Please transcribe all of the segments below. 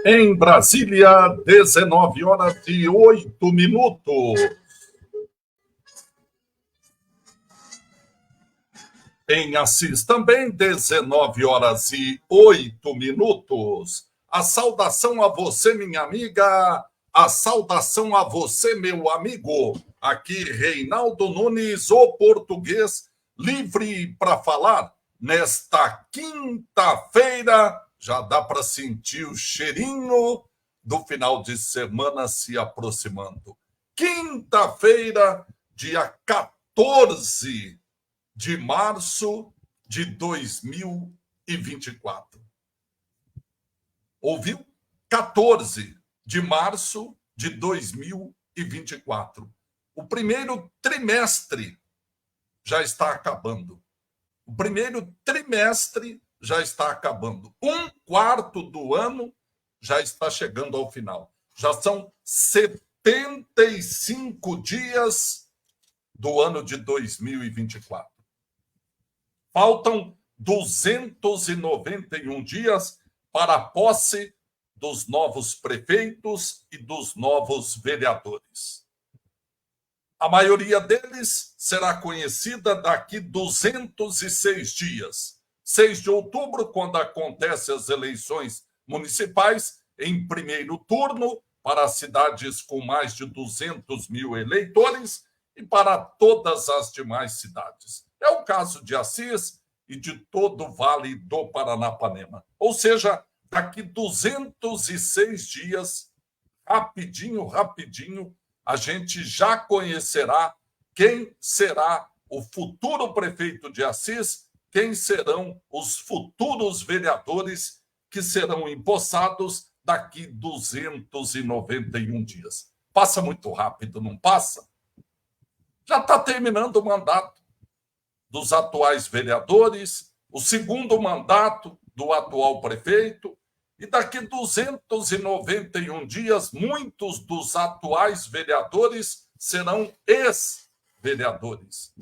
Em Brasília, 19 horas e 8 minutos. Em Assis também, 19 horas e 8 minutos. A saudação a você, minha amiga. A saudação a você, meu amigo. Aqui, Reinaldo Nunes, o português, livre para falar. Nesta quinta-feira, já dá para sentir o cheirinho do final de semana se aproximando. Quinta-feira, dia 14 de março de 2024. Ouviu? 14 de março de 2024. O primeiro trimestre já está acabando. O primeiro trimestre já está acabando. Um quarto do ano já está chegando ao final. Já são 75 dias do ano de 2024. Faltam 291 dias para a posse dos novos prefeitos e dos novos vereadores. A maioria deles será conhecida daqui 206 dias. 6 de outubro, quando acontecem as eleições municipais, em primeiro turno, para cidades com mais de 200 mil eleitores e para todas as demais cidades. É o caso de Assis e de todo o Vale do Paranapanema. Ou seja, daqui 206 dias, rapidinho, a gente já conhecerá quem será o futuro prefeito de Assis, quem serão os futuros vereadores que serão empossados daqui 291 dias. Passa muito rápido, não passa? Já está terminando o mandato dos atuais vereadores, o segundo mandato do atual prefeito, e daqui 291 dias, muitos dos atuais vereadores serão ex-vereadores.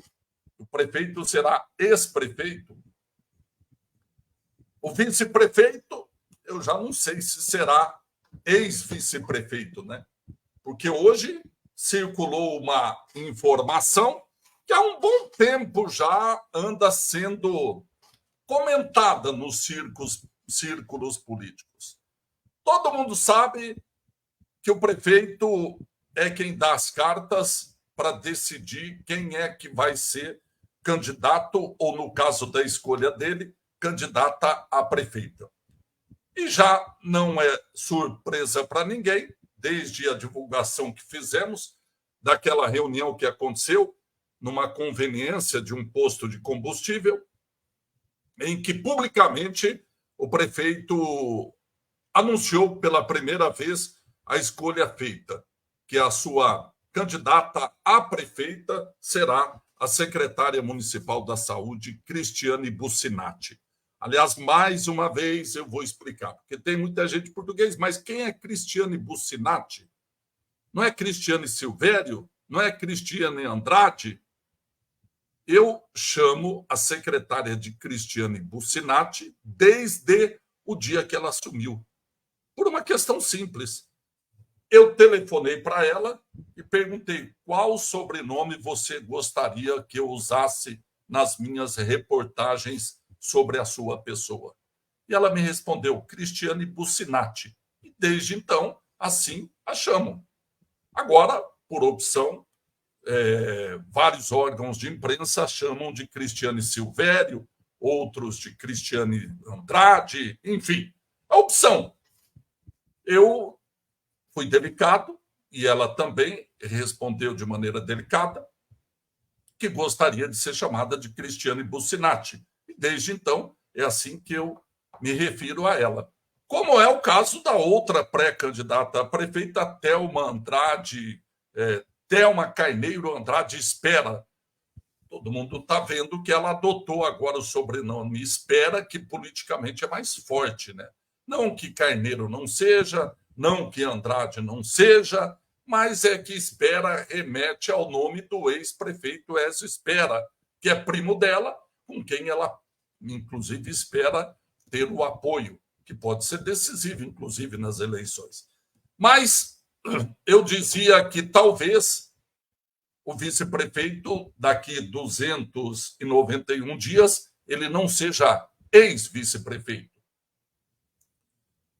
O prefeito será ex-prefeito. O vice-prefeito, eu já não sei se será ex-vice-prefeito, né? Porque hoje circulou uma informação que há um bom tempo já anda sendo comentada nos círculos políticos. Todo mundo sabe que o prefeito é quem dá as cartas para decidir quem é que vai ser candidato, ou no caso da escolha dele, candidata a prefeita. E já não é surpresa para ninguém, desde a divulgação que fizemos, daquela reunião que aconteceu numa conveniência de um posto de combustível, em que publicamente o prefeito anunciou pela primeira vez a escolha feita, que a sua candidata a prefeita será a secretária municipal da Saúde, Cristiane Bussinatti. Aliás, mais uma vez eu vou explicar, porque tem muita gente português, mas quem é Cristiane Bussinatti? Não é Cristiane Silvério? Não é Cristiane Andrade? Eu chamo a secretária de Cristiane Bussinatti desde o dia que ela assumiu, por uma questão simples. Eu telefonei para ela e perguntei qual sobrenome você gostaria que eu usasse nas minhas reportagens sobre a sua pessoa. E ela me respondeu, Cristiane Bussinatti. E desde então, assim a chamam. Agora, por opção, vários órgãos de imprensa chamam de Cristiane Silvério, outros de Cristiane Andrade, enfim, a opção. Eu fui delicado e ela também respondeu de maneira delicada que gostaria de ser chamada de Cristiane Bussinati. E desde então é assim que eu me refiro a ela. Como é o caso da outra pré-candidata a prefeita, Thelma Andrade, Thelma Carneiro Andrade Espera. Todo mundo está vendo que ela adotou agora o sobrenome Espera, que politicamente é mais forte, né? Não que Carneiro não seja, não que Andrade não seja, mas é que Espera remete ao nome do ex-prefeito Ézio Espera, que é primo dela, com quem ela, inclusive, espera ter o apoio, que pode ser decisivo, inclusive, nas eleições. Mas eu dizia que talvez o vice-prefeito, daqui 291 dias, ele não seja ex-vice-prefeito.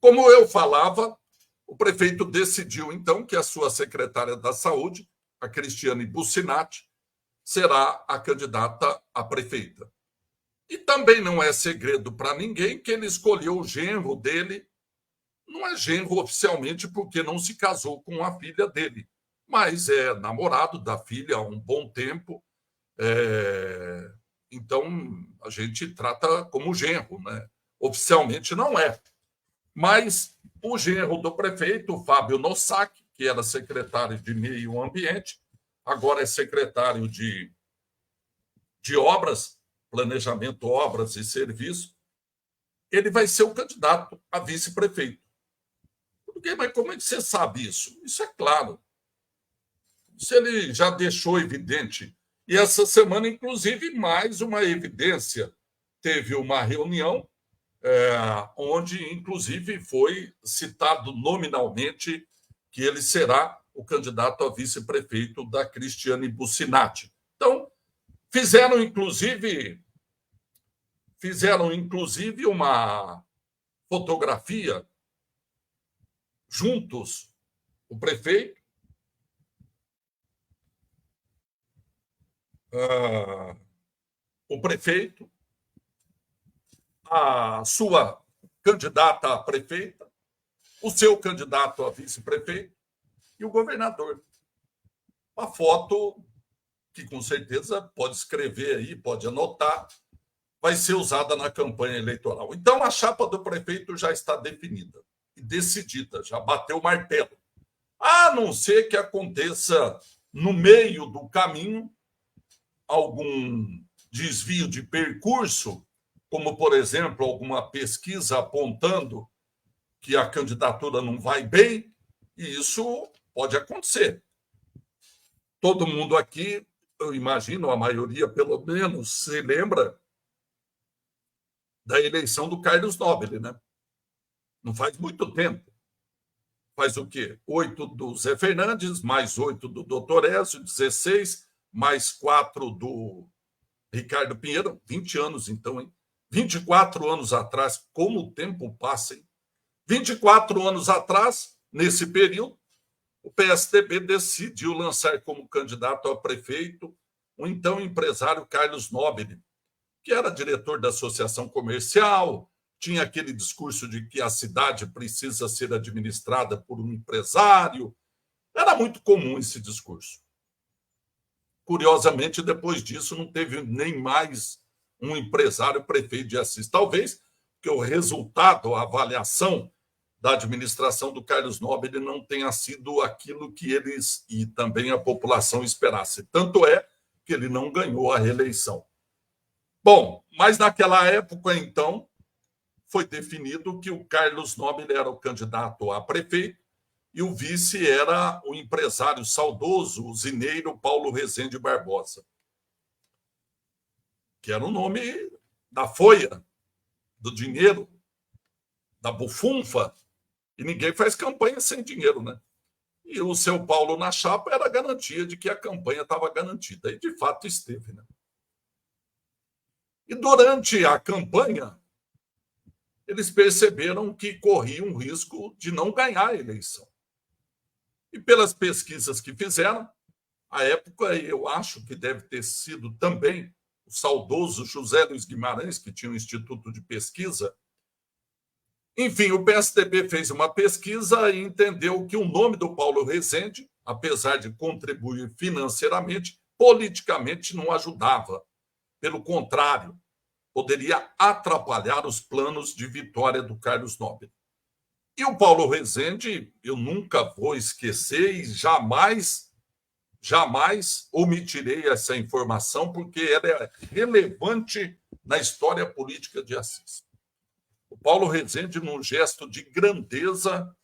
Como eu falava, o prefeito decidiu, então, que a sua secretária da Saúde, a Cristiane Bussinati, será a candidata a prefeita. E também não é segredo para ninguém que ele escolheu o genro dele. Não é genro oficialmente porque não se casou com a filha dele, mas é namorado da filha há um bom tempo. Então, a gente trata como genro, né? Oficialmente não é. Mas o genro do prefeito, Fábio Nossak, que era secretário de Meio Ambiente, agora é secretário de Obras, Planejamento, Obras e Serviços, ele vai ser o candidato a vice-prefeito. Mas como é que você sabe isso? Isso é claro. Isso ele já deixou evidente. E essa semana, inclusive, mais uma evidência. Teve uma reunião onde, inclusive, foi citado nominalmente que ele será o candidato a vice-prefeito da Cristiane Bussinati. Então, fizeram, inclusive, uma fotografia juntos, o prefeito, a sua candidata a prefeita, o seu candidato a vice-prefeito e o governador. Uma foto que, com certeza, pode escrever aí, pode anotar, vai ser usada na campanha eleitoral. Então, a chapa do prefeito já está definida e decidida, já bateu o martelo. A não ser que aconteça, no meio do caminho, algum desvio de percurso, como, por exemplo, alguma pesquisa apontando que a candidatura não vai bem, e isso pode acontecer. Todo mundo aqui, eu imagino, a maioria pelo menos, se lembra da eleição do Carlos Nobile, né? Não faz muito tempo. Faz o quê? 8 do Zé Fernandes, mais 8 do Doutor Ézio, 16, mais 4 do Ricardo Pinheiro, 20 anos então, hein? 24 anos atrás, como o tempo passa, hein? 24 anos atrás, nesse período, o PSDB decidiu lançar como candidato a prefeito o então empresário Carlos Nobile, que era diretor da Associação Comercial, tinha aquele discurso de que a cidade precisa ser administrada por um empresário. Era muito comum esse discurso. Curiosamente, depois disso, não teve nem mais um empresário prefeito de Assis. Talvez porque o resultado, a avaliação da administração do Carlos Nobile não tenha sido aquilo que eles e também a população esperasse. Tanto é que ele não ganhou a reeleição. Bom, mas naquela época, então, foi definido que o Carlos Nobile era o candidato a prefeito e o vice era o empresário saudoso, usineiro Paulo Rezende Barbosa, que era o nome da folha, do dinheiro, da bufunfa, e ninguém faz campanha sem dinheiro, né? E o seu Paulo na chapa era a garantia de que a campanha estava garantida, e de fato esteve, né? E durante a campanha, eles perceberam que corriam um risco de não ganhar a eleição. E pelas pesquisas que fizeram, à época, eu acho que deve ter sido também o saudoso José Luiz Guimarães, que tinha um instituto de pesquisa. Enfim, o PSDB fez uma pesquisa e entendeu que o nome do Paulo Rezende, apesar de contribuir financeiramente, politicamente não ajudava. Pelo contrário, poderia atrapalhar os planos de vitória do Carlos Nobre. E o Paulo Rezende, eu nunca vou esquecer e jamais omitirei essa informação, porque ela é relevante na história política de Assis. O Paulo Rezende, num gesto de grandeza,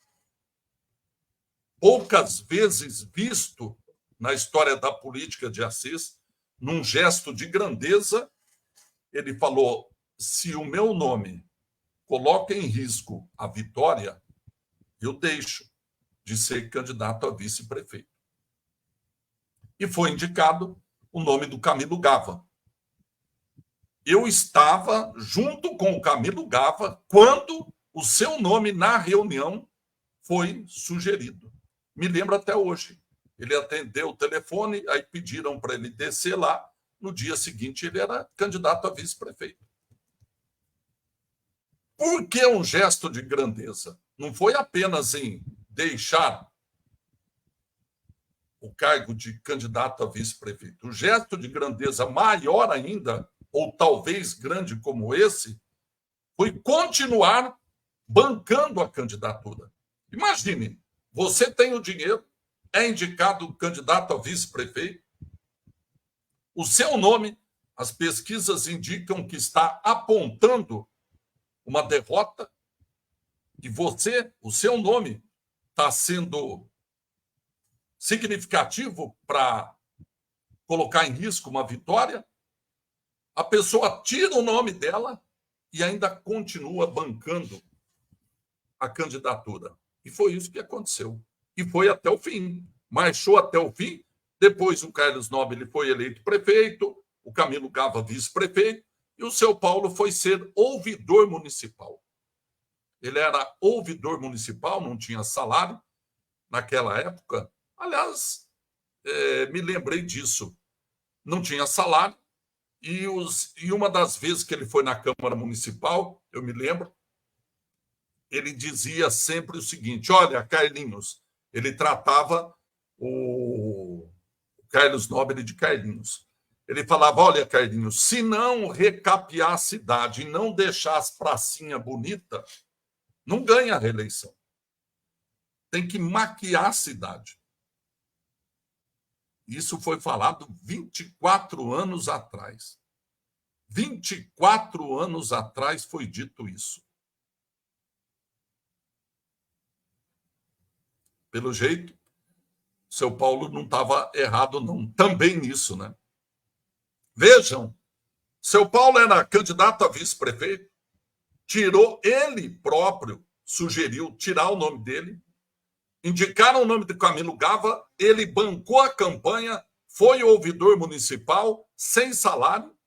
poucas vezes visto na história da política de Assis, num gesto de grandeza, ele falou: se o meu nome coloca em risco a vitória, eu deixo de ser candidato a vice-prefeito. E foi indicado o nome do Camilo Gava. Eu estava junto com o Camilo Gava quando o seu nome na reunião foi sugerido. Me lembro até hoje. Ele atendeu o telefone, aí pediram para ele descer lá. No dia seguinte, ele era candidato a vice-prefeito. Por que um gesto de grandeza? Não foi apenas em deixar o cargo de candidato a vice-prefeito. O gesto de grandeza maior ainda, ou talvez grande como esse, foi continuar bancando a candidatura. Imagine, você tem o dinheiro, é indicado candidato a vice-prefeito, o seu nome, as pesquisas indicam que está apontando uma derrota, e você, o seu nome, está sendo significativo para colocar em risco uma vitória, a pessoa tira o nome dela e ainda continua bancando a candidatura. E foi isso que aconteceu. E foi até o fim. Marchou até o fim. Depois o Carlos Nobre foi eleito prefeito, o Camilo Gava vice-prefeito, e o seu Paulo foi ser ouvidor municipal. Ele era ouvidor municipal, não tinha salário naquela época. Aliás, me lembrei disso. Não tinha salário. E uma das vezes que ele foi na Câmara Municipal, eu me lembro, ele dizia sempre o seguinte: olha, Carlinhos, ele tratava o Carlos Nobre de Carlinhos. Ele falava: olha, Carlinhos, se não recapear a cidade e não deixar as pracinhas bonitas, não ganha a reeleição. Tem que maquiar a cidade. Isso foi falado 24 anos atrás. 24 anos atrás foi dito isso. Pelo jeito, seu Paulo não estava errado, não. Também nisso, né? Vejam, seu Paulo era candidato a vice-prefeito, tirou ele próprio, sugeriu tirar o nome dele, indicaram o nome de Camilo Gava, ele bancou a campanha, foi ouvidor municipal, sem salário,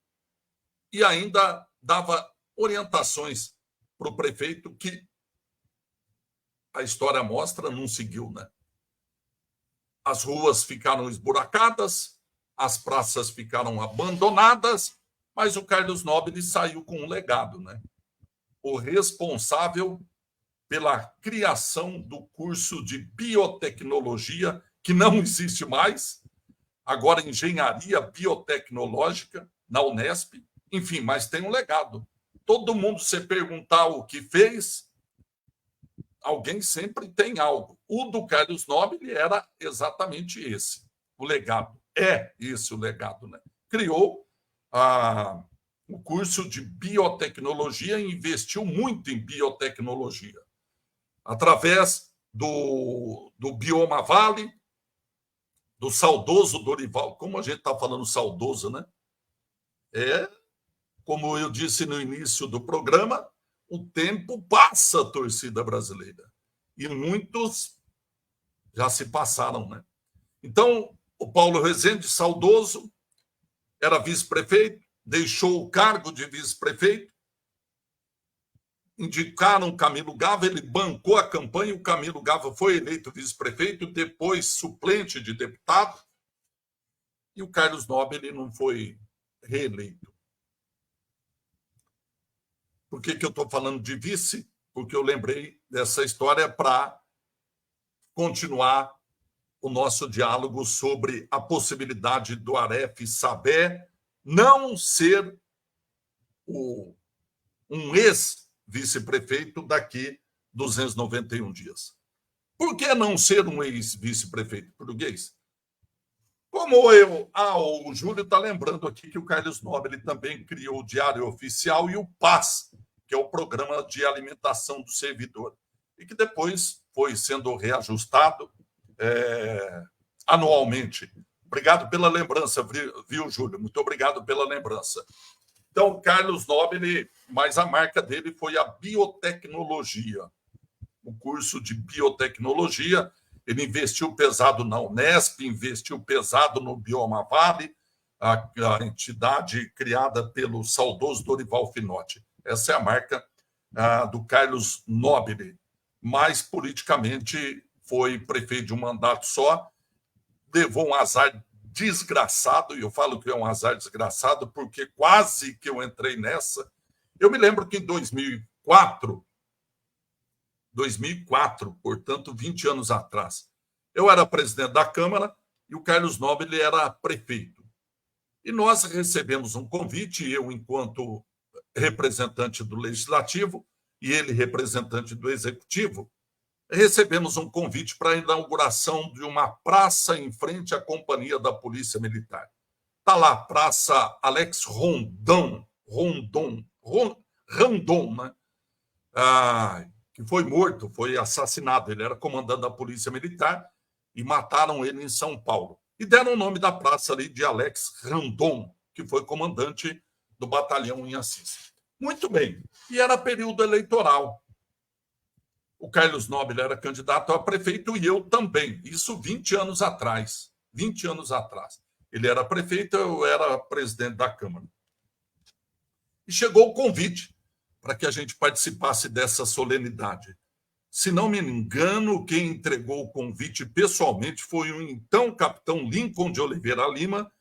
e ainda dava orientações para o prefeito que a história mostra, não seguiu, né? As ruas ficaram esburacadas, as praças ficaram abandonadas, mas o Carlos Nobre saiu com um legado, né? O responsável pela criação do curso de biotecnologia, que não existe mais, agora engenharia biotecnológica na Unesp, enfim, mas tem um legado. Todo mundo, se perguntar o que fez, alguém sempre tem algo. O do Carlos Nobre era exatamente esse, o legado. É esse o legado, né? Criou o curso de biotecnologia e investiu muito em biotecnologia. Através do Bioma Vale, do saudoso Dorival. Como a gente está falando saudoso, né? Como eu disse no início do programa, o tempo passa, a torcida brasileira. E muitos já se passaram, né? Então, o Paulo Rezende, saudoso, era vice-prefeito, deixou o cargo de vice-prefeito indicaram o Camilo Gava, ele bancou a campanha, o Camilo Gava foi eleito vice-prefeito, depois suplente de deputado, e o Carlos Nobre ele não foi reeleito. Por que eu estou falando de vice? Porque eu lembrei dessa história para continuar o nosso diálogo sobre a possibilidade do Aref Sabé não ser um ex-vice-prefeito daqui 291 dias. Por que não ser um ex-vice-prefeito português? Como o Júlio está lembrando aqui que o Carlos Nobre também criou o Diário Oficial e o PAS, que é o Programa de Alimentação do Servidor, e que depois foi sendo reajustado anualmente. Obrigado pela lembrança, viu, Júlio? Muito obrigado pela lembrança. Então, Carlos Nobre, mas a marca dele foi a biotecnologia. O curso de biotecnologia, ele investiu pesado na Unesp, investiu pesado no Bioma Vale, a entidade criada pelo saudoso Dorival Finotti. Essa é a marca do Carlos Nobre, mas politicamente foi prefeito de um mandato só, levou um azar desgraçado, e eu falo que é um azar desgraçado porque quase que eu entrei nessa. Eu me lembro que em 2004, portanto, 20 anos atrás, eu era presidente da Câmara e o Carlos Nobre ele era prefeito. E nós recebemos um convite, eu enquanto representante do Legislativo e ele representante do Executivo, recebemos um convite para a inauguração de uma praça em frente à Companhia da Polícia Militar. Está lá, Praça Alex Rondon, né? Que foi morto, foi assassinado. Ele era comandante da Polícia Militar e mataram ele em São Paulo. E deram o nome da praça ali de Alex Rondon, que foi comandante do batalhão em Assis. Muito bem. E era período eleitoral. O Carlos Nobre era candidato a prefeito e eu também. Isso 20 anos atrás. 20 anos atrás. Ele era prefeito, eu era presidente da Câmara. E chegou o convite para que a gente participasse dessa solenidade. Se não me engano, quem entregou o convite pessoalmente foi o então capitão Lincoln de Oliveira Lima,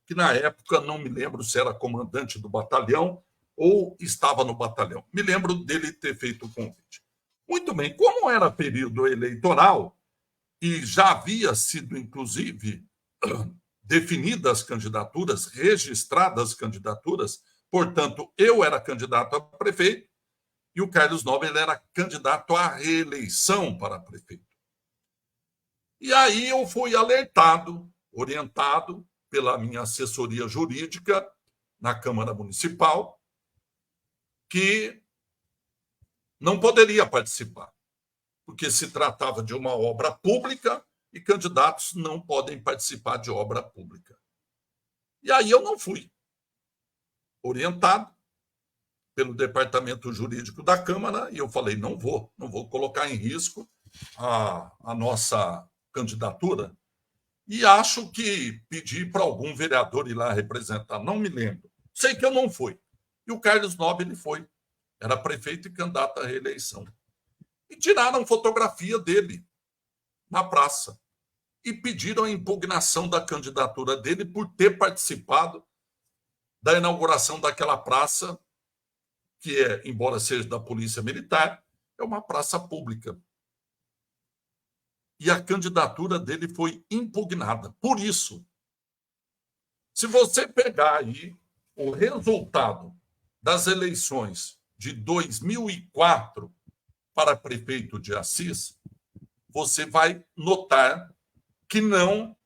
que na época não me lembro se era comandante do batalhão ou estava no batalhão. Me lembro dele ter feito o convite. Muito bem, como era período eleitoral e já havia sido, inclusive, definidas candidaturas, registradas candidaturas, portanto, eu era candidato a prefeito e o Carlos Nobre era candidato à reeleição para prefeito. E aí eu fui alertado, orientado pela minha assessoria jurídica na Câmara Municipal, que não poderia participar, porque se tratava de uma obra pública e candidatos não podem participar de obra pública. E aí eu não fui. Orientado pelo departamento jurídico da Câmara, e eu falei, não vou colocar em risco a nossa candidatura. E acho que pedi para algum vereador ir lá representar, não me lembro. Sei que eu não fui. E o Carlos Nobre ele foi. Era prefeito e candidato à reeleição. E tiraram fotografia dele na praça. E pediram a impugnação da candidatura dele por ter participado da inauguração daquela praça, que é, embora seja da Polícia Militar, é uma praça pública. E a candidatura dele foi impugnada. Por isso, se você pegar aí o resultado das eleições de 2004 para prefeito de Assis, você vai notar que não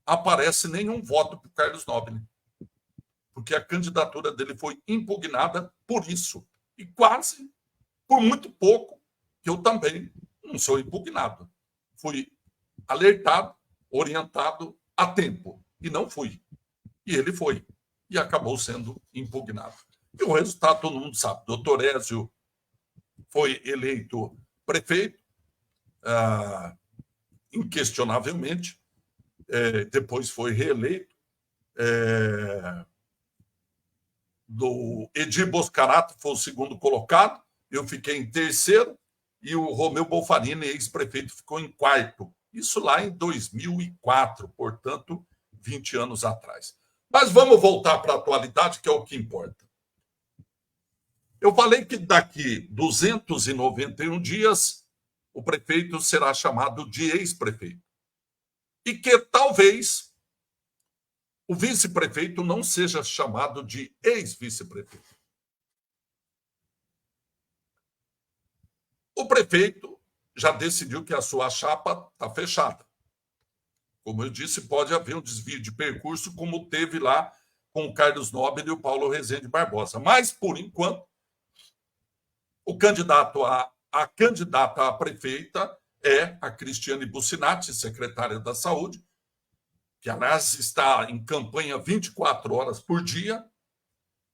aparece nenhum voto para o Carlos Nobre, porque a candidatura dele foi impugnada por isso. E quase, por muito pouco, que eu também não sou impugnado. Fui alertado, orientado a tempo, e não fui. E ele foi, e acabou sendo impugnado. E o resultado todo mundo sabe. Doutor Ézio foi eleito prefeito, inquestionavelmente, depois foi reeleito. Do Edir Boscarato foi o segundo colocado, eu fiquei em terceiro e o Romeu Bolfarini, ex-prefeito, ficou em quarto. Isso lá em 2004, portanto, 20 anos atrás. Mas vamos voltar para a atualidade, que é o que importa. Eu falei que daqui 291 dias o prefeito será chamado de ex-prefeito. E que talvez o vice-prefeito não seja chamado de ex-vice-prefeito. O prefeito já decidiu que a sua chapa está fechada. Como eu disse, pode haver um desvio de percurso, como teve lá com o Carlos Nobre e o Paulo Rezende Barbosa. Mas, por enquanto, o candidato a candidata a prefeita é a Cristiane Bucinatti, secretária da Saúde, que, aliás, está em campanha 24 horas por dia,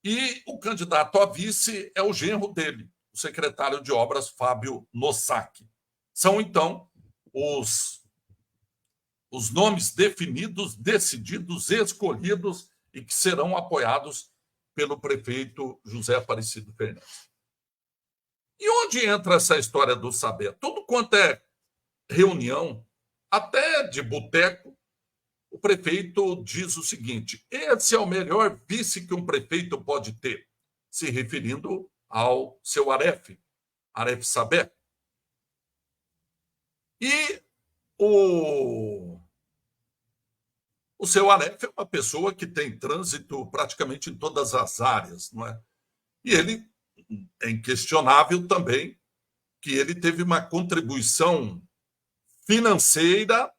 e o candidato a vice é o genro dele, o secretário de Obras, Fábio Nosaki. São, então, os nomes definidos, decididos, escolhidos e que serão apoiados pelo prefeito José Aparecido Fernandes. E onde entra essa história do saber? Tudo quanto é reunião, até de boteco, o prefeito diz o seguinte: esse é o melhor vice que um prefeito pode ter, se referindo ao seu Aref Sabé. E o seu Aref é uma pessoa que tem trânsito praticamente em todas as áreas, não é? E ele é inquestionável também que ele teve uma contribuição financeira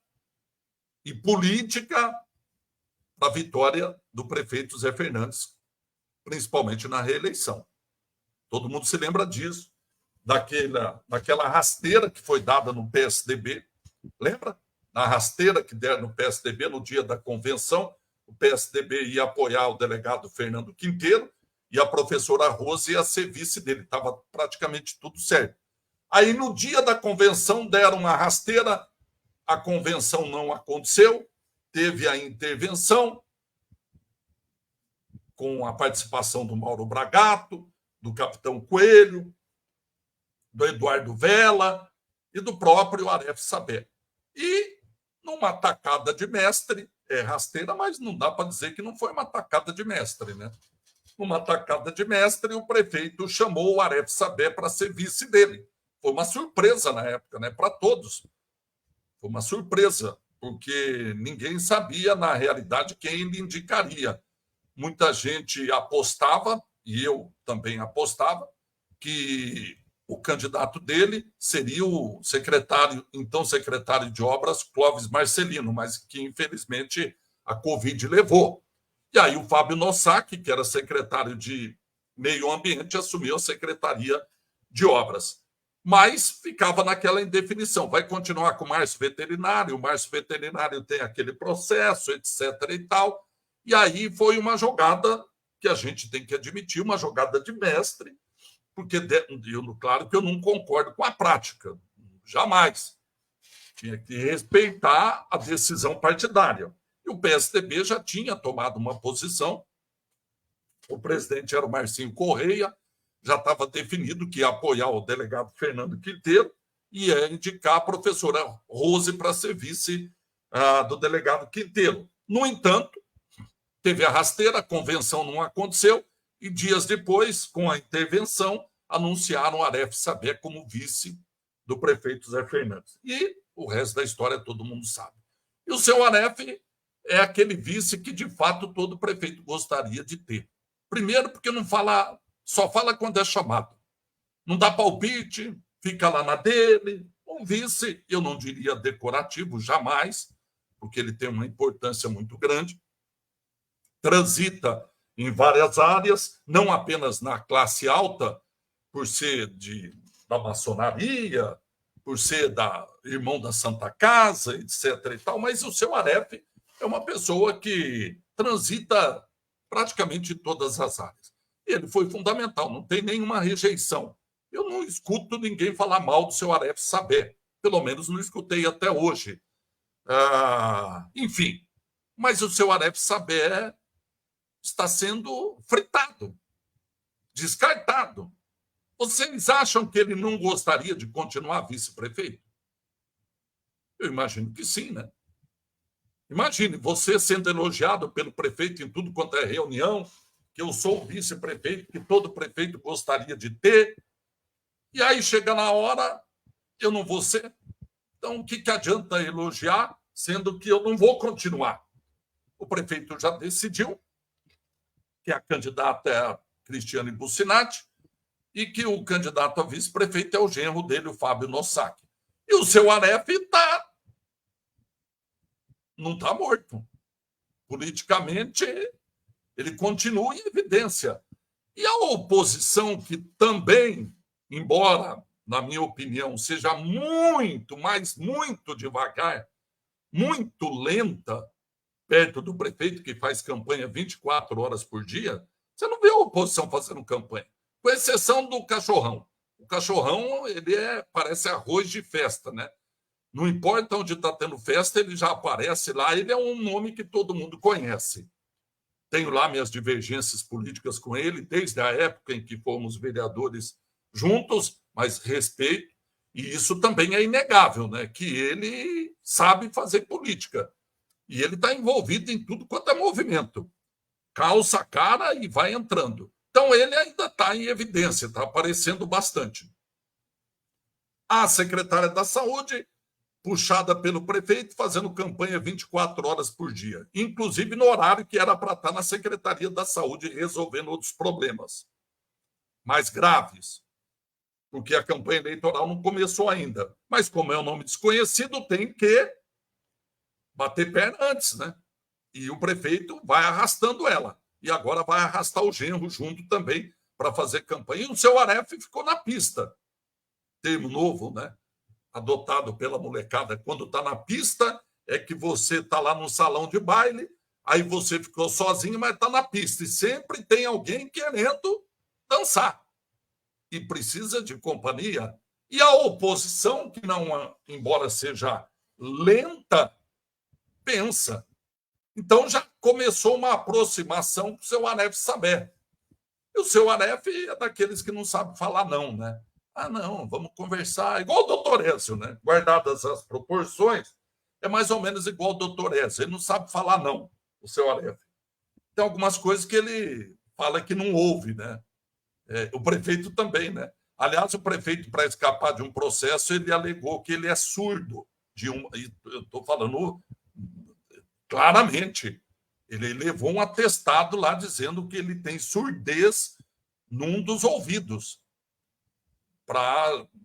e política para a vitória do prefeito Zé Fernandes, principalmente na reeleição. Todo mundo se lembra disso, daquela rasteira que foi dada no PSDB. Lembra? Na rasteira que deram no PSDB no dia da convenção, o PSDB ia apoiar o delegado Fernando Quinteiro e a professora Rose ia ser vice dele. Estava praticamente tudo certo. Aí, no dia da convenção, deram uma rasteira, a convenção não aconteceu, teve a intervenção com a participação do Mauro Bragato, do Capitão Coelho, do Eduardo Vela e do próprio Aref Sabé. E, numa tacada de mestre, é rasteira, mas não dá para dizer que não foi uma tacada de mestre, né? Numa tacada de mestre, o prefeito chamou o Aref Sabé para ser vice dele. Foi uma surpresa na época, né? Para todos. Foi uma surpresa, porque ninguém sabia, na realidade, quem ele indicaria. Muita gente apostava, e eu também apostava, que o candidato dele seria o então secretário de Obras, Clóvis Marcelino, mas que, infelizmente, a Covid levou. E aí o Fábio Nosaki, que era secretário de Meio Ambiente, assumiu a Secretaria de Obras. Mas ficava naquela indefinição. Vai continuar com o Márcio Veterinário, o Márcio Veterinário tem aquele processo, etc. e tal. E aí foi uma jogada que a gente tem que admitir, uma jogada de mestre, porque, claro que eu não concordo com a prática, jamais. Tinha que respeitar a decisão partidária. E o PSDB já tinha tomado uma posição, o presidente era o Marcinho Correia, já estava definido que ia apoiar o delegado Fernando Quinteiro e ia indicar a professora Rose para ser vice do delegado Quinteiro. No entanto, teve a rasteira, a convenção não aconteceu, e dias depois, com a intervenção, anunciaram o Aref Sabé como vice do prefeito Zé Fernandes. E o resto da história todo mundo sabe. E o seu Aref é aquele vice que, de fato, todo prefeito gostaria de ter. Primeiro, porque não fala, só fala quando é chamado. Não dá palpite, fica lá na dele. Um vice, eu não diria decorativo, jamais, porque ele tem uma importância muito grande. Transita em várias áreas, não apenas na classe alta, por ser da maçonaria, por ser irmão da Santa Casa, etc. e tal, mas o seu Aref é uma pessoa que transita praticamente em todas as áreas. Ele foi fundamental, não tem nenhuma rejeição. Eu não escuto ninguém falar mal do seu Aref Sabé, pelo menos não escutei até hoje. Enfim, mas o seu Aref Sabé está sendo fritado, descartado. Vocês acham que ele não gostaria de continuar vice-prefeito? Eu imagino que sim, né? Imagine você sendo elogiado pelo prefeito em tudo quanto é reunião, que eu sou o vice-prefeito, que todo prefeito gostaria de ter, e aí chega na hora, eu não vou ser. Então, o que adianta elogiar, sendo que eu não vou continuar? O prefeito já decidiu que a candidata é a Cristiane Bucinatti e que o candidato a vice-prefeito é o genro dele, o Fábio Nossak. E o seu Aref não está morto. Politicamente, ele continua em evidência. E a oposição, que também, embora, na minha opinião, seja muito, mas muito devagar, muito lenta, perto do prefeito, que faz campanha 24 horas por dia, você não vê a oposição fazendo campanha, com exceção do Cachorrão. O Cachorrão, ele parece arroz de festa, né? Não importa onde está tendo festa, ele já aparece lá, ele é um nome que todo mundo conhece. Tenho lá minhas divergências políticas com ele, desde a época em que fomos vereadores juntos, mas respeito, e isso também é inegável, né? Que ele sabe fazer política. E ele está envolvido em tudo quanto é movimento. Calça a cara e vai entrando. Então, ele ainda está em evidência, está aparecendo bastante. A secretária da Saúde, puxada pelo prefeito, fazendo campanha 24 horas por dia, inclusive no horário que era para estar na Secretaria da Saúde resolvendo outros problemas mais graves, porque a campanha eleitoral não começou ainda. Mas, como é um nome desconhecido, tem que bater perna antes, né? E o prefeito vai arrastando ela. E agora vai arrastar o genro junto também para fazer campanha. E o seu Aref ficou na pista. Termo novo, né? Adotado pela molecada. Quando está na pista, é que você está lá no salão de baile, aí você ficou sozinho, mas está na pista. E sempre tem alguém querendo dançar. E precisa de companhia. E a oposição, que não, embora seja lenta, pensa. Então já começou uma aproximação com o seu Aref saber. E o seu Aref é daqueles que não sabe falar não, né? Ah, não, vamos conversar. Igual o doutor Ézio, né? Guardadas as proporções, é mais ou menos igual o doutor Ézio. Ele não sabe falar não, o seu Aref. Tem algumas coisas que ele fala que não ouve, né? O prefeito também, né? Aliás, o prefeito, para escapar de um processo, ele alegou que ele é surdo. Eu estou falando claramente. Ele levou um atestado lá dizendo que ele tem surdez num dos ouvidos.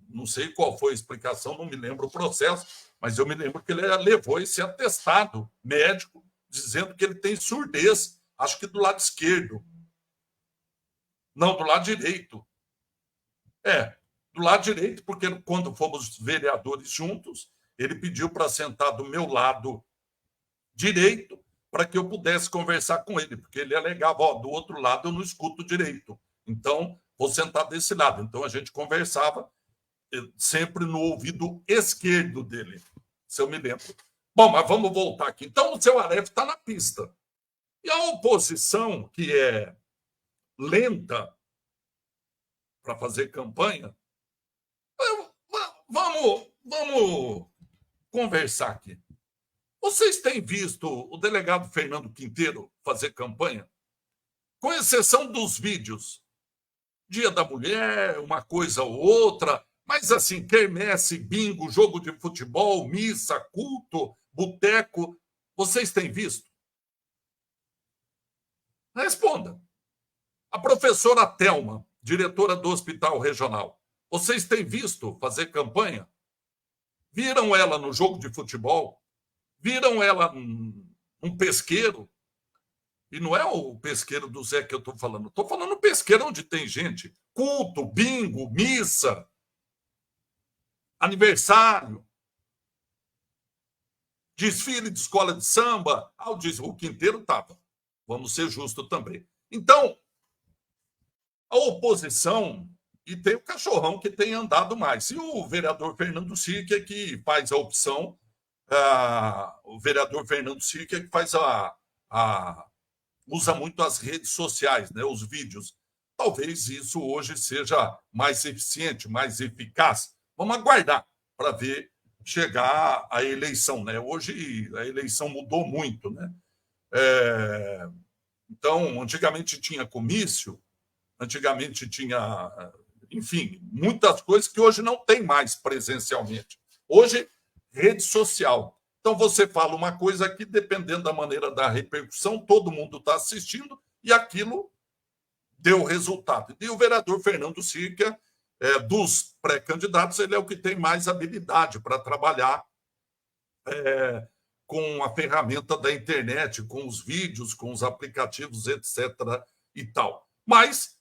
Não sei qual foi a explicação, não me lembro o processo, mas eu me lembro que ele levou esse atestado médico dizendo que ele tem surdez, acho que do lado esquerdo. Não, do lado direito. Do lado direito, porque quando fomos vereadores juntos, ele pediu para sentar do meu lado direito para que eu pudesse conversar com ele, porque ele alegava, do outro lado eu não escuto direito. Então, vou sentar desse lado. Então, a gente conversava sempre no ouvido esquerdo dele, se eu me lembro. Bom, mas vamos voltar aqui. Então, o seu Aref está na pista. E a oposição, que é lenta para fazer campanha, vamos conversar aqui. Vocês têm visto o delegado Fernando Quinteiro fazer campanha? Com exceção dos vídeos. Dia da Mulher, uma coisa ou outra, mas assim, quermesse, bingo, jogo de futebol, missa, culto, boteco. Vocês têm visto? Responda. A professora Thelma, diretora do Hospital Regional, vocês têm visto fazer campanha? Viram ela no jogo de futebol? Viram ela num pesqueiro? E não é o pesqueiro do Zé que eu estou falando. Estou falando pesqueiro onde tem gente. Culto, bingo, missa, aniversário, desfile de escola de samba. O Quinteiro estava. Vamos ser justos também. Então, a oposição, e tem o Cachorrão que tem andado mais. E o vereador Fernando Sique é que faz a opção, o vereador Fernando Sique é que faz usa muito as redes sociais, né, os vídeos. talvez isso hoje seja mais eficiente, mais eficaz. Vamos aguardar para ver chegar a eleição, né? Hoje a eleição mudou muito, né? Então, antigamente tinha comício, antigamente tinha, enfim, muitas coisas que hoje não tem mais presencialmente. Hoje, rede social. Então, você fala uma coisa aqui, dependendo da maneira da repercussão, todo mundo está assistindo e aquilo deu resultado. E o vereador Fernando Sirca, dos pré-candidatos, ele é o que tem mais habilidade para trabalhar com a ferramenta da internet, com os vídeos, com os aplicativos, etc. e tal. Mas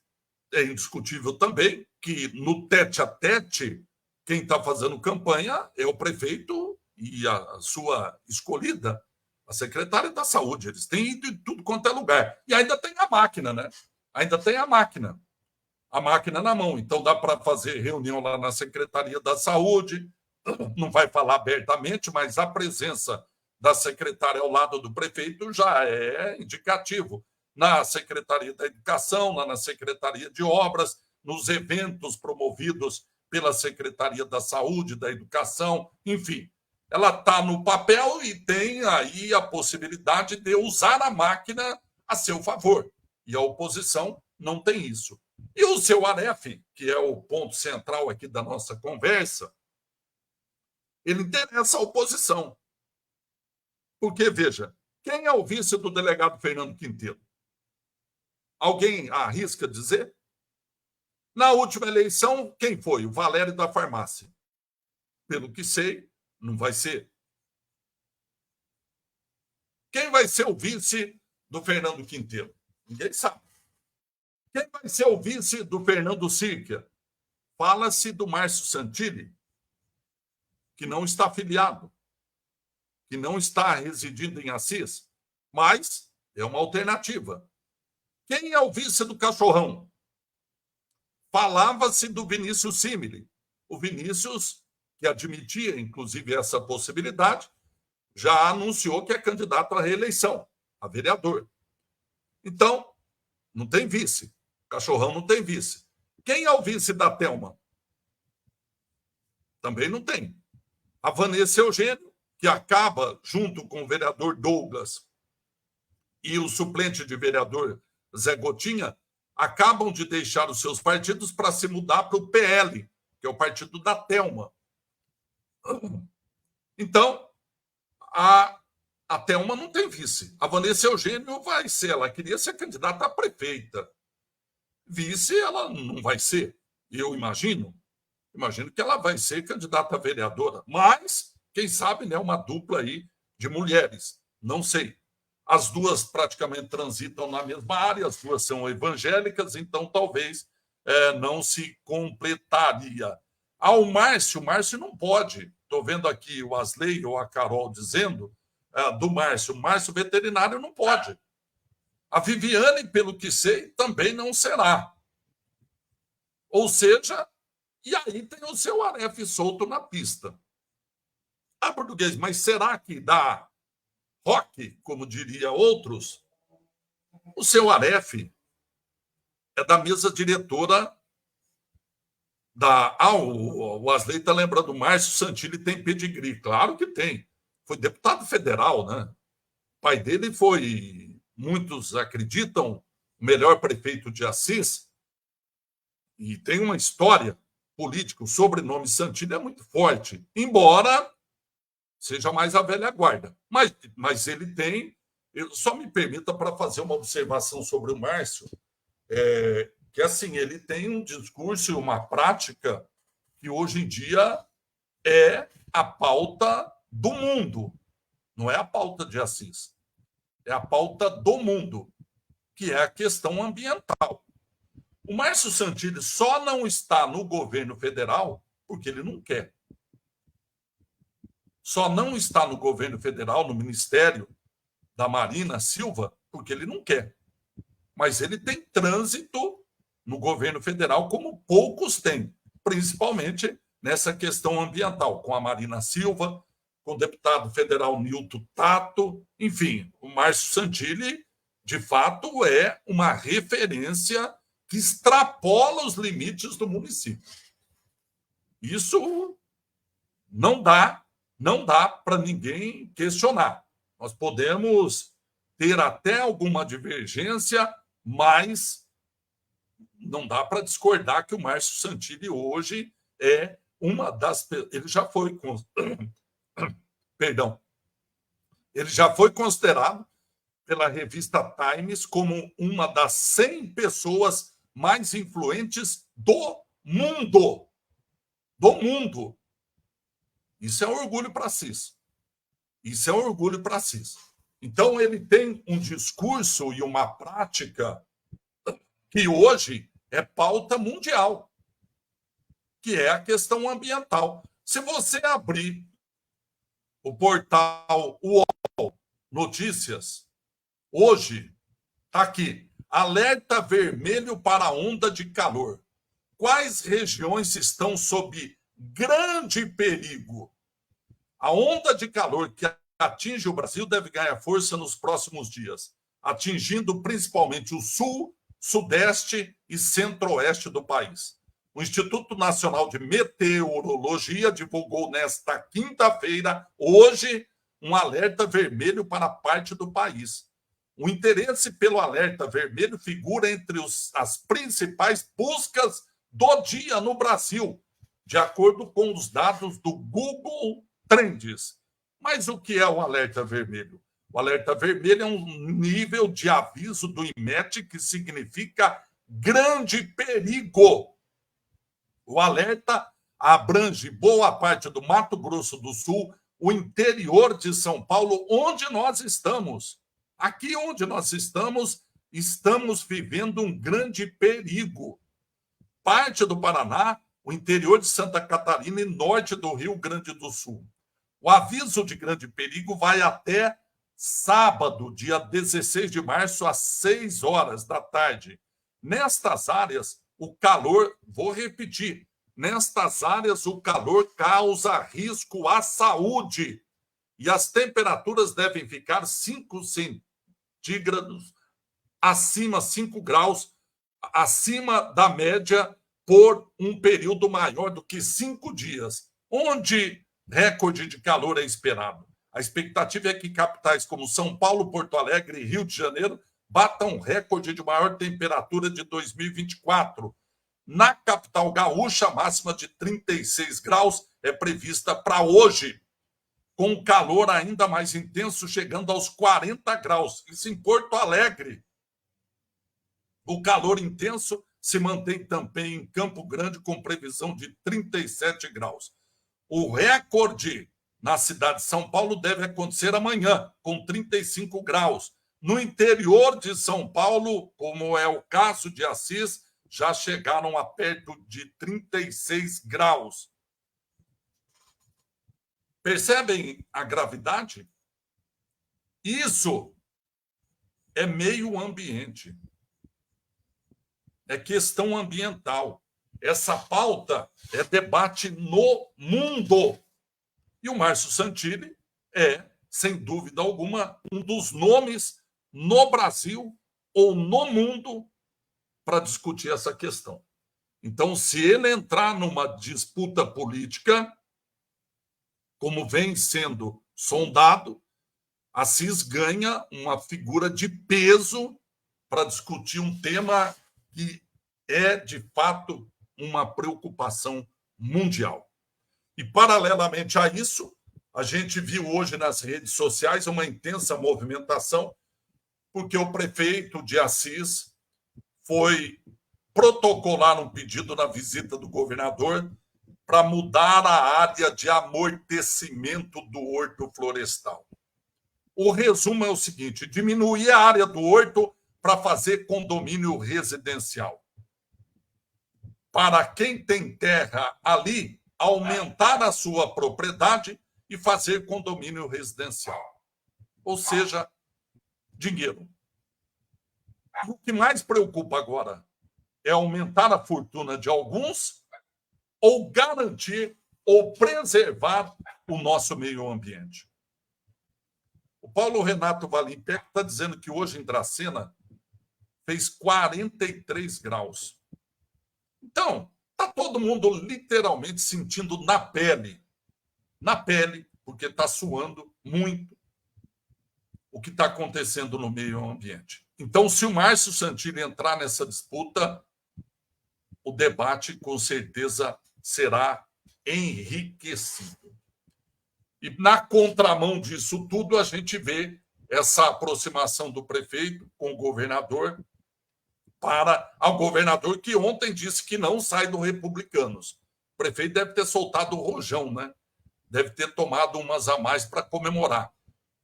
é indiscutível também que no tete-a-tete, quem está fazendo campanha é o prefeito e a sua escolhida, a secretária da Saúde. Eles têm ido em tudo quanto é lugar. E ainda tem a máquina, né? Ainda tem a máquina na mão. Então dá para fazer reunião lá na Secretaria da Saúde, não vai falar abertamente, mas a presença da secretária ao lado do prefeito já é indicativo. Na Secretaria da Educação, lá na Secretaria de Obras, nos eventos promovidos pela Secretaria da Saúde, da Educação, enfim. Ela está no papel e tem aí a possibilidade de usar a máquina a seu favor. E a oposição não tem isso. E o seu Aref, que é o ponto central aqui da nossa conversa, ele interessa a oposição. Porque, veja, quem é o vice do delegado Fernando Quinteiro? Alguém arrisca dizer? Na última eleição, quem foi? O Valério da Farmácia. Pelo que sei, não vai ser. Quem vai ser o vice do Fernando Quinteiro? Ninguém sabe. Quem vai ser o vice do Fernando Sirca? Fala-se do Márcio Santilli, que não está afiliado, que não está residindo em Assis, mas é uma alternativa. Quem é o vice do Cachorrão? Falava-se do Vinícius Simile. O Vinícius, que admitia, inclusive, essa possibilidade, já anunciou que é candidato à reeleição, a vereador. Então, não tem vice. Cachorrão não tem vice. Quem é o vice da Thelma? Também não tem. A Vanessa Eugênio, que acaba, junto com o vereador Douglas e o suplente de vereador Zé Gotinha, acabam de deixar os seus partidos para se mudar para o PL, que é o partido da Thelma. Então, a Thelma não tem vice. A Vanessa Eugênio vai ser, ela queria ser candidata a prefeita. Vice ela não vai ser, eu imagino. Imagino que ela vai ser candidata a vereadora, mas, quem sabe, né, uma dupla aí de mulheres. Não sei. As duas praticamente transitam na mesma área, as duas são evangélicas, então talvez não se completaria. O Márcio não pode. Estou vendo aqui o Asley ou a Carol dizendo do Márcio. O Márcio veterinário não pode. A Viviane, pelo que sei, também não será. Ou seja, e aí tem o seu Aref solto na pista. Português, mas será que dá rock, como diria outros? O seu Aref é da mesa diretora da... o Asley está lembrando, o Márcio Santilli tem pedigree. Claro que tem. Foi deputado federal, né? O pai dele foi, muitos acreditam, o melhor prefeito de Assis. E tem uma história política. O sobrenome Santilli é muito forte, embora seja mais a velha guarda. Mas ele tem... Só me permita para fazer uma observação sobre o Márcio, que assim, ele tem um discurso e uma prática que hoje em dia é a pauta do mundo. Não é a pauta de Assis. É a pauta do mundo, que é a questão ambiental. O Márcio Santilli só não está no governo federal porque ele não quer. Só não está no governo federal, no Ministério da Marina Silva, porque ele não quer. Mas ele tem trânsito no governo federal como poucos têm, principalmente nessa questão ambiental, com a Marina Silva, com o deputado federal Nilton Tato, enfim, o Márcio Santilli, de fato, é uma referência que extrapola os limites do município. Isso não dá para ninguém questionar. Nós podemos ter até alguma divergência, mas não dá para discordar que o Márcio Santilli hoje é uma das... Ele já foi... Perdão. Ele já foi considerado pela revista Times como uma das 100 pessoas mais influentes do mundo. Do mundo. Isso é um orgulho para CIS. Isso é um orgulho para CIS. Então, ele tem um discurso e uma prática que hoje é pauta mundial, que é a questão ambiental. Se você abrir o portal UOL Notícias, hoje, está aqui, alerta vermelho para a onda de calor. Quais regiões estão sob grande perigo? A onda de calor que atinge o Brasil deve ganhar força nos próximos dias, atingindo principalmente o sul, sudeste e centro-oeste do país. O Instituto Nacional de Meteorologia divulgou nesta quinta-feira, hoje, um alerta vermelho para parte do país. O interesse pelo alerta vermelho figura entre as principais buscas do dia no Brasil, de acordo com os dados do Google Trends. Mas o que é o alerta vermelho? O alerta vermelho é um nível de aviso do IMET que significa grande perigo. O alerta abrange boa parte do Mato Grosso do Sul, o interior de São Paulo, onde nós estamos. Aqui onde nós estamos vivendo um grande perigo. Parte do Paraná, o interior de Santa Catarina e norte do Rio Grande do Sul. O aviso de grande perigo vai até sábado, dia 16 de março, às 6 horas da tarde. Nestas áreas, o calor, vou repetir, nestas áreas o calor causa risco à saúde e as temperaturas devem ficar 5 centígrados acima, 5 graus acima da média por um período maior do que 5 dias, onde recorde de calor é esperado. A expectativa é que capitais como São Paulo, Porto Alegre e Rio de Janeiro batam recorde de maior temperatura de 2024. Na capital gaúcha, a máxima de 36 graus é prevista para hoje, com calor ainda mais intenso, chegando aos 40 graus. Isso em Porto Alegre. O calor intenso se mantém também em Campo Grande, com previsão de 37 graus. O recorde na cidade de São Paulo deve acontecer amanhã, com 35 graus. No interior de São Paulo, como é o caso de Assis, já chegaram a perto de 36 graus. Percebem a gravidade? Isso é meio ambiente. É questão ambiental. Essa pauta é debate no mundo. E o Márcio Santilli é, sem dúvida alguma, um dos nomes no Brasil ou no mundo para discutir essa questão. Então, se ele entrar numa disputa política, como vem sendo sondado, Assis ganha uma figura de peso para discutir um tema que é, de fato, uma preocupação mundial. E, paralelamente a isso, a gente viu hoje nas redes sociais uma intensa movimentação, porque o prefeito de Assis foi protocolar um pedido na visita do governador para mudar a área de amortecimento do horto florestal. O resumo é o seguinte: diminuir a área do horto para fazer condomínio residencial. Para quem tem terra ali, aumentar a sua propriedade e fazer condomínio residencial. Ou seja, dinheiro. O que mais preocupa agora é aumentar a fortuna de alguns ou garantir ou preservar o nosso meio ambiente. O Paulo Renato Valim Peck está dizendo que hoje em Dracena fez 43 graus. Então, está todo mundo literalmente sentindo na pele, porque está suando muito o que está acontecendo no meio ambiente. Então, se o Márcio Santini entrar nessa disputa, o debate, com certeza, será enriquecido. E, na contramão disso tudo, a gente vê essa aproximação do prefeito com o governador, ao governador que ontem disse que não sai do Republicanos. O prefeito deve ter soltado o rojão, né? Deve ter tomado umas a mais para comemorar,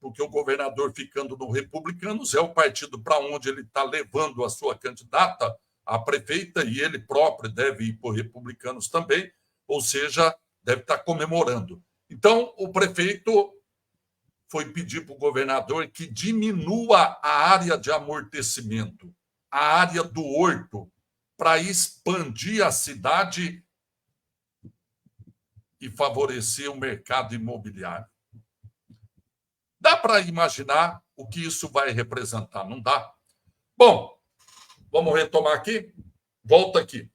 porque o governador ficando no Republicanos é o partido para onde ele está levando a sua candidata a prefeita, e ele próprio deve ir para o Republicanos também, ou seja, deve estar comemorando. Então, o prefeito foi pedir para o governador que diminua a área de amortecimento, a área do horto, para expandir a cidade e favorecer o mercado imobiliário. Dá para imaginar o que isso vai representar, não dá? Bom, vamos retomar aqui? Volta aqui.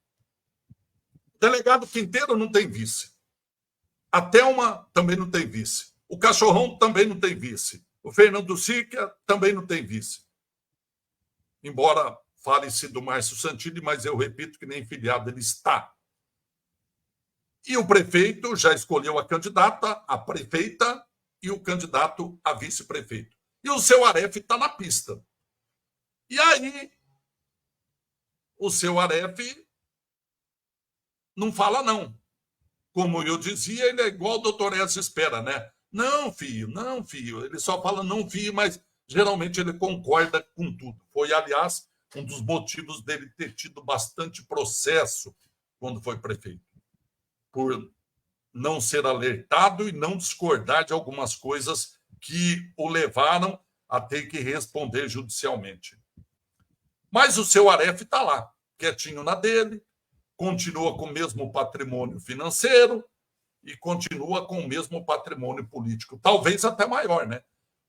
O delegado Quinteiro não tem vice. A Thelma também não tem vice. O Cachorrão também não tem vice. O Fernando Sica também não tem vice. Embora fale-se do Márcio Santini, mas eu repito que nem filiado ele está. E o prefeito já escolheu a candidata, a prefeita, e o candidato a vice-prefeito. E o seu Aref está na pista. E aí, o seu Aref não fala não. Como eu dizia, ele é igual o doutor Ezio Espera, né? Não, filho. Ele só fala não, filho, mas geralmente ele concorda com tudo. Foi, aliás, um dos motivos dele ter tido bastante processo quando foi prefeito. Por não ser alertado e não discordar de algumas coisas que o levaram a ter que responder judicialmente. Mas o seu Aref está lá, quietinho na dele, continua com o mesmo patrimônio financeiro e continua com o mesmo patrimônio político, talvez até maior, né?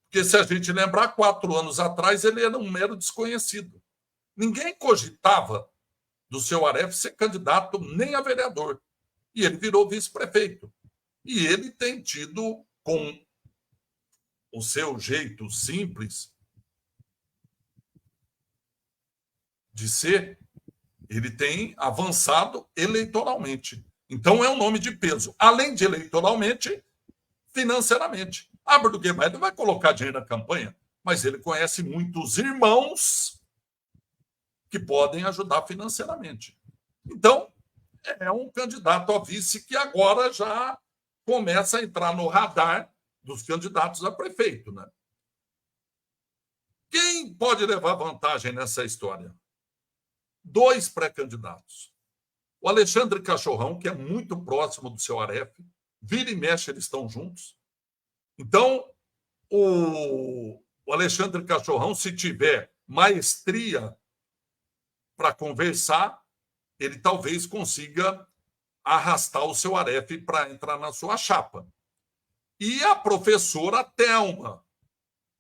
Porque se a gente lembrar, 4 anos atrás ele era um mero desconhecido. Ninguém cogitava do seu Aref ser candidato nem a vereador. E ele virou vice-prefeito. E ele tem tido, com o seu jeito simples de ser, ele tem avançado eleitoralmente. Então, é um nome de peso. Além de eleitoralmente, financeiramente. Álvaro Guimarães não vai colocar dinheiro na campanha, mas ele conhece muitos irmãos que podem ajudar financeiramente. Então, é um candidato a vice que agora já começa a entrar no radar dos candidatos a prefeito, né? Quem pode levar vantagem nessa história? 2 pré-candidatos. O Alexandre Cachorrão, que é muito próximo do seu Aref, vira e mexe, eles estão juntos. Então, o Alexandre Cachorrão, se tiver maestria para conversar, ele talvez consiga arrastar o seu Aref para entrar na sua chapa. E a professora Thelma,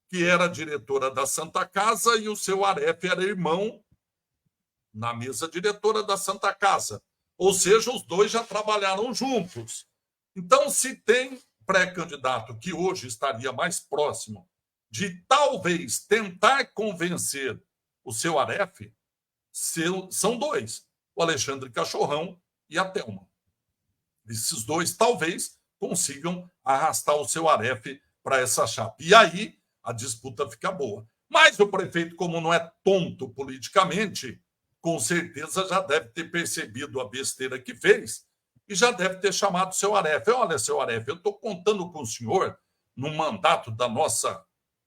que era diretora da Santa Casa, e o seu Aref era irmão na mesa diretora da Santa Casa. Ou seja, os dois já trabalharam juntos. Então, se tem pré-candidato que hoje estaria mais próximo de talvez tentar convencer o seu Aref, são 2. O Alexandre Cachorrão e a Thelma. Esses 2 talvez consigam arrastar o seu Aref para essa chapa. E aí a disputa fica boa. Mas o prefeito, como não é tonto politicamente, com certeza já deve ter percebido a besteira que fez e já deve ter chamado o seu Aref. Olha, seu Aref, eu estou contando com o senhor, no mandato da nossa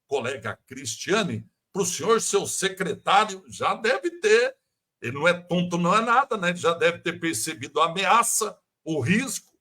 colega Cristiane, para o senhor, seu secretário, já deve ter. Ele não é tonto, não é nada, né? Ele já deve ter percebido a ameaça, o risco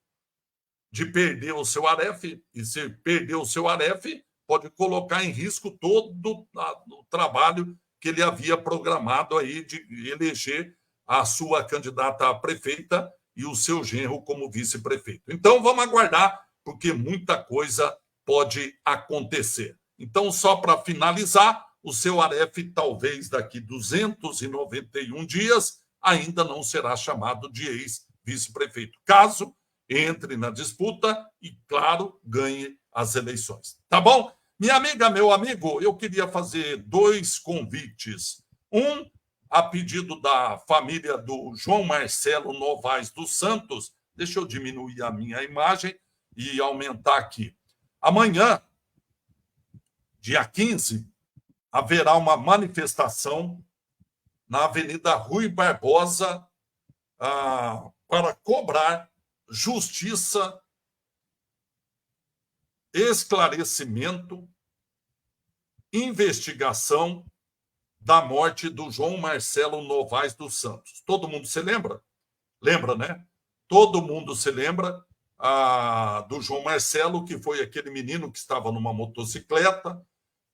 de perder o seu Aref. E se perder o seu Aref, pode colocar em risco todo o trabalho que ele havia programado aí de eleger a sua candidata a prefeita e o seu genro como vice-prefeito. Então, vamos aguardar, porque muita coisa pode acontecer. Então, só para finalizar, o seu Aref, talvez daqui 291 dias, ainda não será chamado de ex-vice-prefeito. Caso entre na disputa e, claro, ganhe as eleições. Tá bom? Minha amiga, meu amigo, eu queria fazer 2 convites. Um, a pedido da família do João Marcelo Novaes dos Santos. Deixa eu diminuir a minha imagem e aumentar aqui. Amanhã, dia 15, haverá uma manifestação na Avenida Rui Barbosa para cobrar justiça, esclarecimento, investigação da morte do João Marcelo Novaes dos Santos. Todo mundo se lembra? Lembra, né? Todo mundo se lembra do João Marcelo, que foi aquele menino que estava numa motocicleta,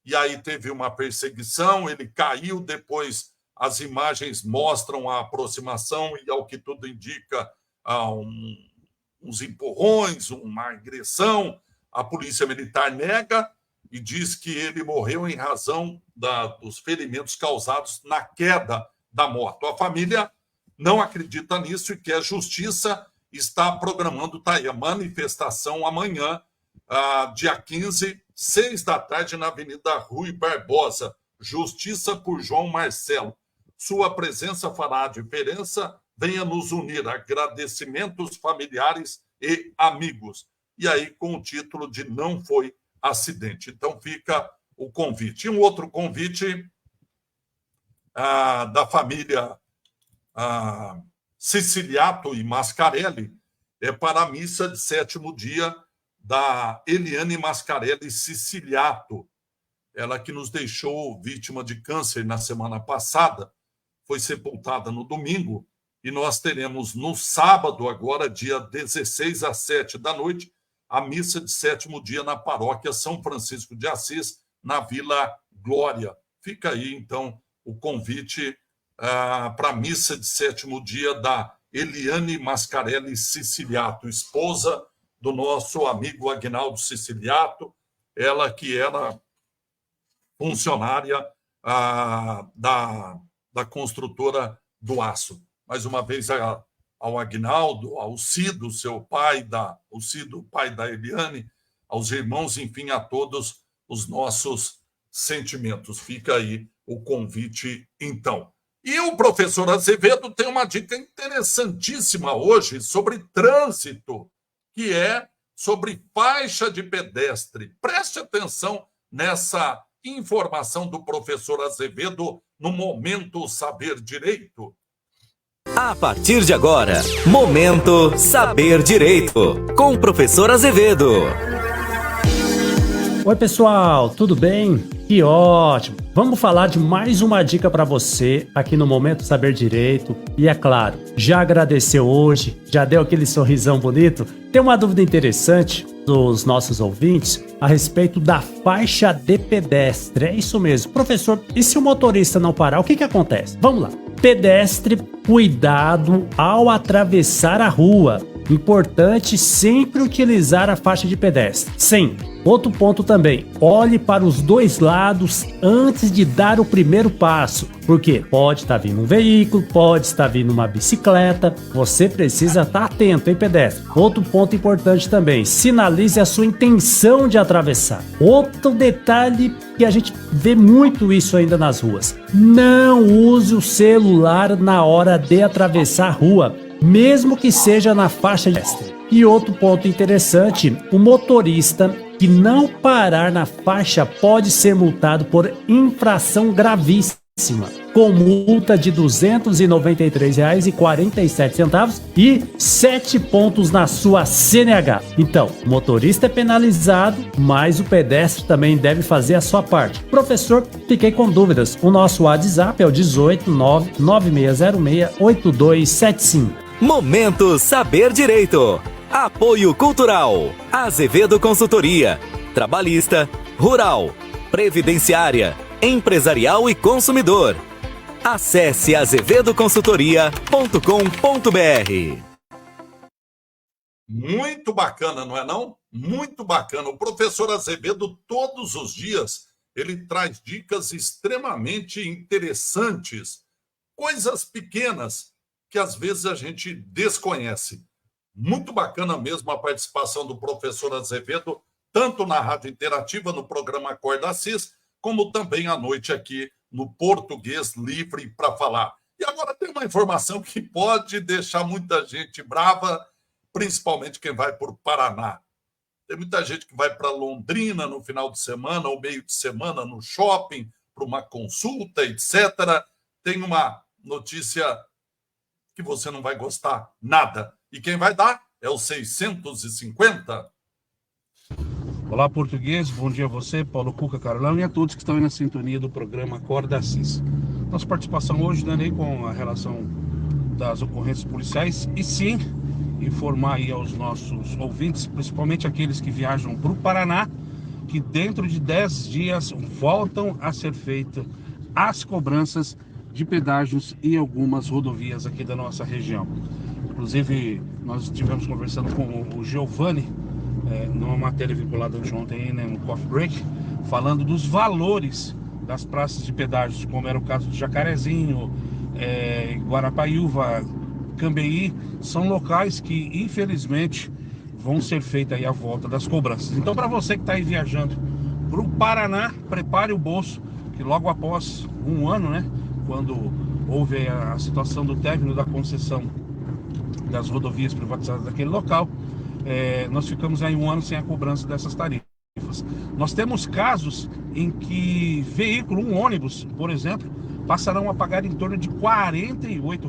e aí teve uma perseguição, ele caiu, depois as imagens mostram a aproximação e, ao que tudo indica, uns empurrões, uma agressão. A polícia militar nega e diz que ele morreu em razão dos ferimentos causados na queda da moto. A família não acredita nisso e quer justiça, está programando, tá aí, a manifestação amanhã, dia 15, 6 da tarde, na Avenida Rui Barbosa. Justiça por João Marcelo. Sua presença fará a diferença. Venha nos unir. Agradecimentos familiares e amigos. E aí, com o título de Não Foi Acidente. Então, fica o convite. E um outro convite da família Siciliato e Mascarelli é para a missa de 7º dia da Eliane Mascarelli Siciliato. Ela que nos deixou vítima de câncer na semana passada, foi sepultada no domingo, e nós teremos no sábado, agora, dia 16 às 7 da noite, a missa de 7º dia na paróquia São Francisco de Assis, na Vila Glória. Fica aí, então, o convite para a missa de 7º dia da Eliane Mascarelli Siciliato, esposa do nosso amigo Aguinaldo Siciliato, ela que era funcionária da construtora do Aço. Mais uma vez, ao Aguinaldo, ao Cido, o Cido, pai da Eliane, aos irmãos, enfim, a todos os nossos sentimentos. Fica aí o convite, então. E o professor Azevedo tem uma dica interessantíssima hoje sobre trânsito, que é sobre faixa de pedestre. Preste atenção nessa informação do professor Azevedo no Momento Saber Direito. A partir de agora, Momento Saber Direito, com o professor Azevedo. Oi, pessoal, tudo bem? Que ótimo! Vamos falar de mais uma dica para você aqui no Momento Saber Direito. E é claro, já agradeceu hoje? Já deu aquele sorrisão bonito? Tem uma dúvida interessante dos nossos ouvintes a respeito da faixa de pedestre. É isso mesmo. Professor, e se o motorista não parar, o que acontece? Vamos lá. Pedestre, cuidado ao atravessar a rua. Importante sempre utilizar a faixa de pedestre. Sempre. Outro ponto também, olhe para os dois lados antes de dar o primeiro passo, porque pode estar vindo um veículo, pode estar vindo uma bicicleta, você precisa estar atento, hein, pedestre? Outro ponto importante também, sinalize a sua intenção de atravessar. Outro detalhe que a gente vê muito isso ainda nas ruas, não use o celular na hora de atravessar a rua, mesmo que seja na faixa de pedestre. E outro ponto interessante, o motorista que não parar na faixa pode ser multado por infração gravíssima, com multa de R$ 293,47 e 7 pontos na sua CNH. Então, o motorista é penalizado, mas o pedestre também deve fazer a sua parte. Professor, fiquei com dúvidas. O nosso WhatsApp é o 18996068275. Momento Saber Direito. Apoio Cultural. Azevedo Consultoria. Trabalhista, rural, previdenciária, empresarial e consumidor. Acesse azevedoconsultoria.com.br. Muito bacana, não é não? Muito bacana. O professor Azevedo, todos os dias, ele traz dicas extremamente interessantes, coisas pequenas que às vezes a gente desconhece. Muito bacana mesmo a participação do professor Azevedo, tanto na Rádio Interativa, no programa Acorda Assis, como também à noite aqui no Português Livre para Falar. E agora tem uma informação que pode deixar muita gente brava, principalmente quem vai para o Paraná. Tem muita gente que vai para Londrina no final de semana ou meio de semana no shopping para uma consulta, etc. Tem uma notícia que você não vai gostar nada. E quem vai dar é o 650. Olá, português. Bom dia a você, Paulo Cuca, Carolão, e a todos que estão aí na sintonia do programa Acorda Assis. Nossa participação hoje não é nem com a relação das ocorrências policiais, e sim informar aí aos nossos ouvintes, principalmente aqueles que viajam para o Paraná, que dentro de 10 dias voltam a ser feitas as cobranças de pedágios em algumas rodovias aqui da nossa região. Inclusive, nós estivemos conversando com o Giovanni, numa matéria vinculada de ontem, né, no Coffee Break, falando dos valores das praças de pedágios, como era o caso de Jacarezinho, Guarapaiúva, Cambeí, são locais que, infelizmente, vão ser feitas aí a volta das cobranças. Então, para você que está aí viajando para o Paraná, prepare o bolso, que logo após um ano, né, quando houve a situação do término da concessão das rodovias privatizadas daquele local, nós ficamos aí um ano sem a cobrança dessas tarifas. Nós temos casos em que um ônibus, por exemplo, passarão a pagar em torno de R$ 48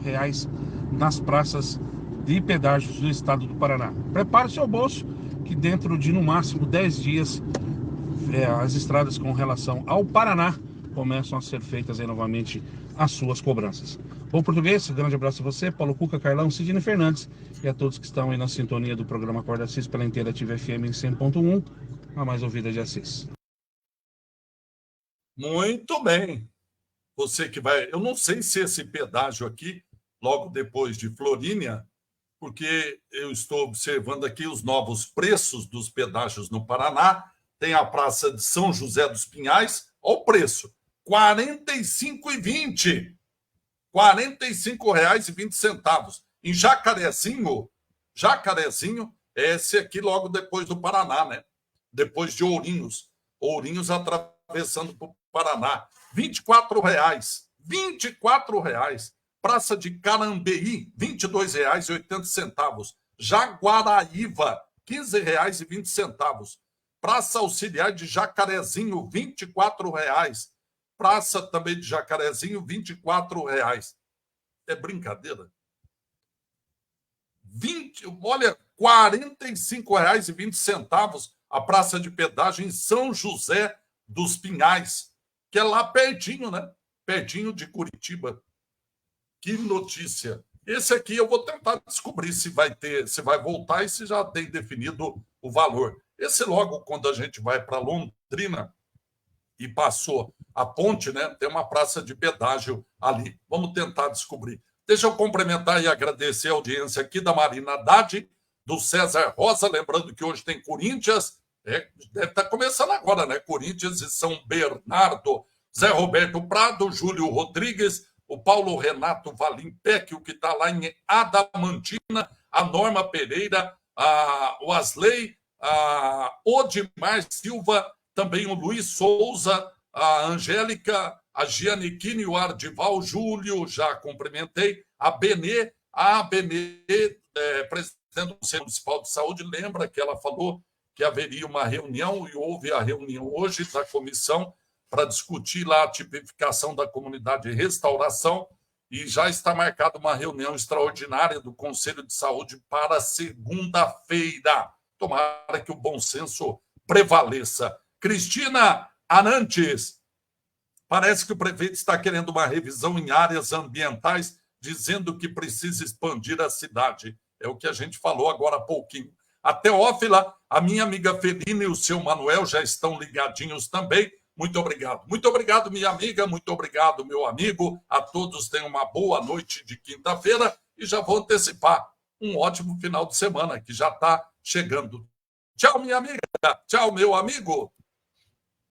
nas praças de pedágios do estado do Paraná. Prepare o seu bolso, que dentro de no máximo 10 dias as estradas com relação ao Paraná começam a ser feitas aí novamente as suas cobranças. Bom português, grande abraço a você, Paulo Cuca, Carlão, Sidney Fernandes e a todos que estão aí na sintonia do programa Acorda Assis pela Interativa FM em 100.1, a mais ouvida de Assis. Muito bem. Você que vai... Eu não sei se esse pedágio aqui, logo depois de Florínia, porque eu estou observando aqui os novos preços dos pedágios no Paraná. Tem a Praça de São José dos Pinhais, olha o preço, R$ 45,20. R$ 45,20. Em Jacarezinho, esse aqui logo depois do Paraná, né? Depois de Ourinhos. Ourinhos atravessando para o Paraná. R$ 24,00. R$ 24,00. Praça de Carambeí, R$ 22,80. Jaguaraíva, R$ 15,20. Praça Auxiliar de Jacarezinho, R$ 24,00. Praça também de Jacarezinho, R$ 24,00. É brincadeira? Olha, R$ 45,20 a praça de pedágio em São José dos Pinhais, que é lá pertinho, né? Pertinho de Curitiba. Que notícia. Esse aqui eu vou tentar descobrir se vai voltar e se já tem definido o valor. Esse logo, quando a gente vai para Londrina e passou a ponte, né, tem uma praça de pedágio ali. Vamos tentar descobrir. Deixa eu cumprimentar e agradecer a audiência aqui da Marina Haddad, do César Rosa, lembrando que hoje tem Corinthians, deve estar começando agora, né? Corinthians e São Bernardo, Zé Roberto Prado, Júlio Rodrigues, o Paulo Renato Valimpec, o que está lá em Adamantina, a Norma Pereira, o Asley, a Odimar Silva, também o Luiz Souza, a Angélica, a Giannichini, o Ardival, Júlio, já cumprimentei, a Benê, presidente do Conselho Municipal de Saúde, lembra que ela falou que haveria uma reunião, e houve a reunião hoje da comissão para discutir lá a tipificação da comunidade de restauração, e já está marcada uma reunião extraordinária do Conselho de Saúde para segunda-feira. Tomara que o bom senso prevaleça. Cristina Arantes, parece que o prefeito está querendo uma revisão em áreas ambientais, dizendo que precisa expandir a cidade. É o que a gente falou agora há pouquinho. A Teófila, a minha amiga Felina e o seu Manuel já estão ligadinhos também. Muito obrigado. Muito obrigado, minha amiga. Muito obrigado, meu amigo. A todos tenham uma boa noite de quinta-feira e já vou antecipar um ótimo final de semana que já está chegando. Tchau, minha amiga. Tchau, meu amigo.